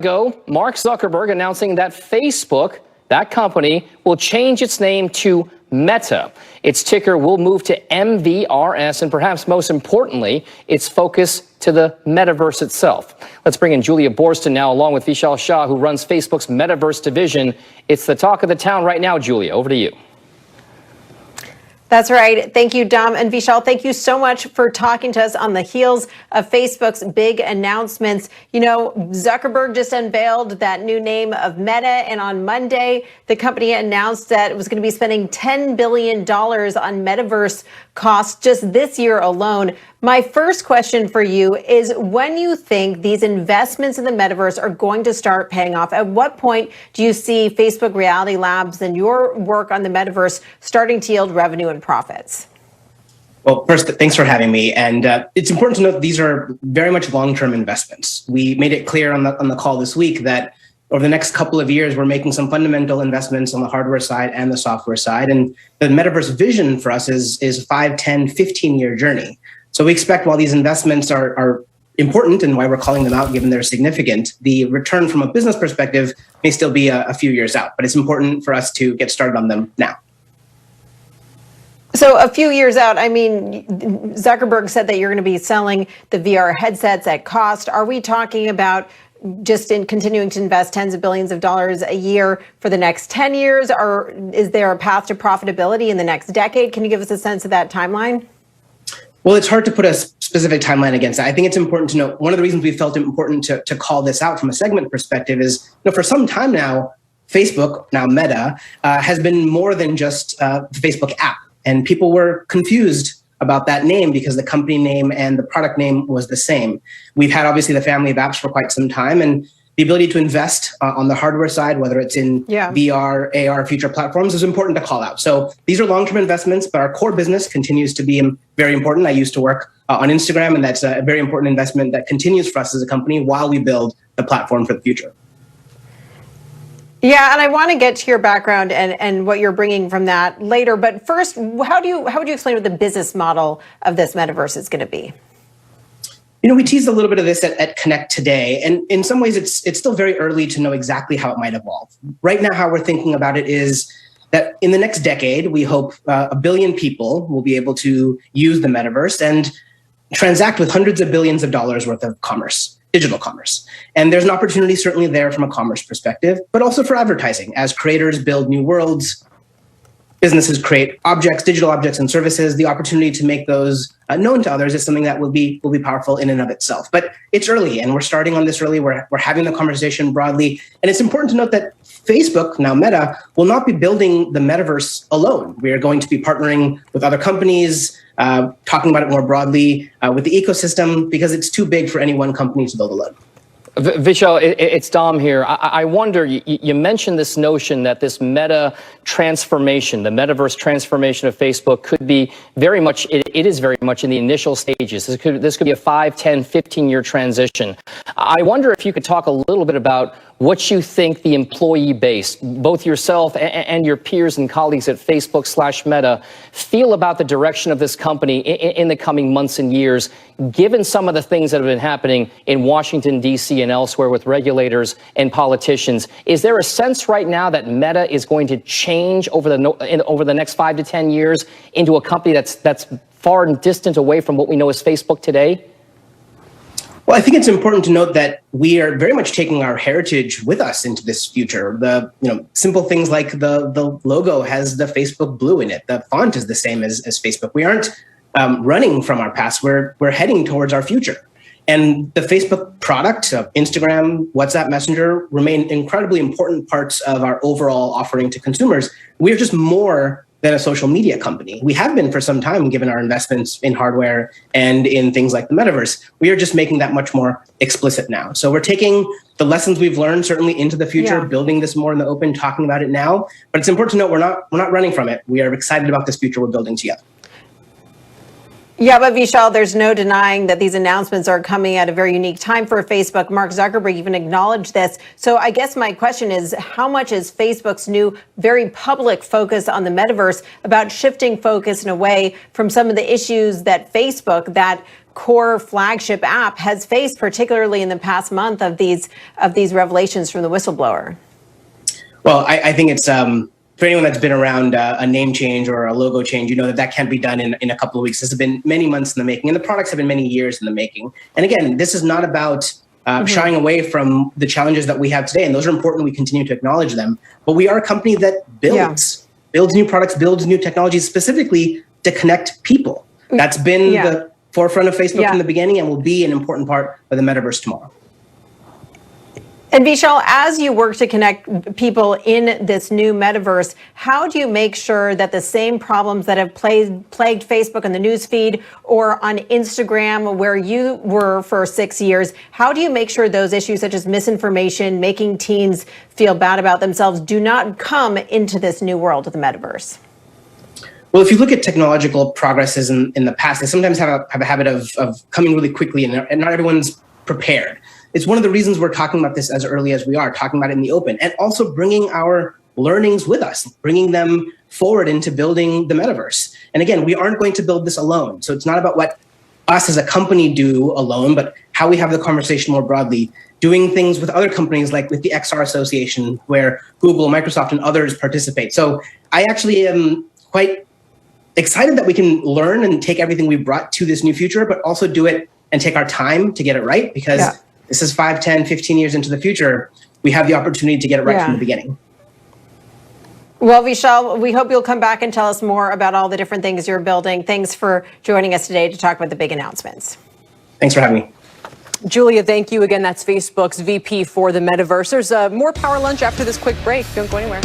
ago, Mark Zuckerberg announcing that Facebook, that company, will change its name to Meta. Its ticker will move to MVRS, and perhaps most importantly, its focus to the metaverse itself. Let's bring in Julia Boorstin now, along with Vishal Shah, who runs Facebook's metaverse division. It's the talk of the town right now. Julia, over to you. That's right. Thank you, Dom and Vishal. Thank you so much for talking to us on the heels of Facebook's big announcements. You know, Zuckerberg just unveiled that new name of Meta, and on Monday, the company announced that it was going to be spending $10 billion on metaverse costs just this year alone. My first question for you is, when you think these investments in the metaverse are going to start paying off, at what point do you see Facebook Reality Labs and your work on the metaverse starting to yield revenue and profits? Well, first, thanks for having me. And it's important to note these are very much long-term investments. We made it clear on the call this week that over the next couple of years, we're making some fundamental investments on the hardware side and the software side. And the metaverse vision for us is a 5, 10, 15-year journey. So we expect, while these investments are important and why we're calling them out, given they're significant, the return from a business perspective may still be a few years out. But it's important for us to get started on them now. So a few years out, I mean, Zuckerberg said that you're going to be selling the VR headsets at cost. Are we talking about just in continuing to invest tens of billions of dollars a year for the next 10 years? Or is there a path to profitability in the next decade? Can you give us a sense of that timeline? Well, it's hard to put a specific timeline against that. I think it's important to note, one of the reasons we felt it important to call this out from a segment perspective is, for some time now, Facebook, now Meta, has been more than just the Facebook app. And people were confused about that name because the company name and the product name was the same. We've had, obviously, the family of apps for quite some time, and the ability to invest on the hardware side, whether it's in VR, AR, future platforms, is important to call out. So these are long-term investments, but our core business continues to be very important. I used to work on Instagram, and that's a very important investment that continues for us as a company while we build the platform for the future. Yeah, and I want to get to your background and what you're bringing from that later. But first, how would you explain what the business model of this metaverse is going to be? We teased a little bit of this at Connect today, and in some ways it's still very early to know exactly how it might evolve. Right now, how we're thinking about it is that in the next decade, we hope 1 billion people will be able to use the metaverse and transact with hundreds of billions of dollars worth of commerce, digital commerce. And there's an opportunity certainly there from a commerce perspective, but also for advertising. As creators build new worlds, businesses create objects, digital objects and services, the opportunity to make those known to others is something that will be powerful in and of itself. But it's early, and we're starting on this early. We're having the conversation broadly. And it's important to note that Facebook, now Meta, will not be building the metaverse alone. We are going to be partnering with other companies, talking about it more broadly with the ecosystem, because it's too big for any one company to build alone. Vishal, it's Dom here. I wonder, you mentioned this notion that this meta transformation, the metaverse transformation of Facebook could be very much, it is very much in the initial stages. This could be a 5, 10, 15-year transition. I wonder if you could talk a little bit about what you think the employee base, both yourself and your peers and colleagues at Facebook/Meta, feel about the direction of this company in the coming months and years, given some of the things that have been happening in Washington, D.C. and elsewhere with regulators and politicians. Is there a sense right now that Meta is going to change over the next 5 to 10 years into a company that's far and distant away from what we know as Facebook today? Well, I think it's important to note that we are very much taking our heritage with us into this future. The simple things like the logo has the Facebook blue in it. The font is the same as Facebook. We aren't running from our past. We're heading towards our future. And the Facebook product, Instagram, WhatsApp, Messenger, remain incredibly important parts of our overall offering to consumers. We are just more than a social media company. We have been for some time, given our investments in hardware and in things like the metaverse. We are just making that much more explicit now. So we're taking the lessons we've learned certainly into the future, building this more in the open, talking about it now. But it's important to note we're not running from it. We are excited about this future we're building together. Yeah, but Vishal, there's no denying that these announcements are coming at a very unique time for Facebook. Mark Zuckerberg even acknowledged this. So I guess my question is, how much is Facebook's new very public focus on the metaverse about shifting focus and away from some of the issues that Facebook, that core flagship app, has faced, particularly in the past month of these revelations from the whistleblower? Well, I think it's for anyone that's been around a name change or a logo change, you know that can't be done in a couple of weeks. This has been many months in the making, and the products have been many years in the making. And again, this is not about shying away from the challenges that we have today, and those are important. We continue to acknowledge them, but we are a company that builds new products, builds new technologies specifically to connect people. That's been the forefront of Facebook from the beginning, and will be an important part of the metaverse tomorrow. And Vishal, as you work to connect people in this new metaverse, how do you make sure that the same problems that have plagued Facebook on the newsfeed or on Instagram, where you were for 6 years, how do you make sure those issues such as misinformation, making teens feel bad about themselves, do not come into this new world of the metaverse? Well, if you look at technological progresses in the past, they sometimes have a habit of coming really quickly, and not everyone's prepared. It's one of the reasons we're talking about this as early as we are, talking about it in the open, and also bringing our learnings with us, bringing them forward into building the metaverse. And again, we aren't going to build this alone. So it's not about what us as a company do alone, but how we have the conversation more broadly, doing things with other companies like with the XR Association, where Google, Microsoft, and others participate. So I actually am quite excited that we can learn and take everything we brought to this new future, but also do it and take our time to get it right, because this is 5, 10, 15 years into the future. We have the opportunity to get it right from the beginning. Well, Vishal, we hope you'll come back and tell us more about all the different things you're building. Thanks for joining us today to talk about the big announcements. Thanks for having me. Julia, thank you again. That's Facebook's VP for the metaverse. There's more Power Lunch after this quick break. Don't go anywhere.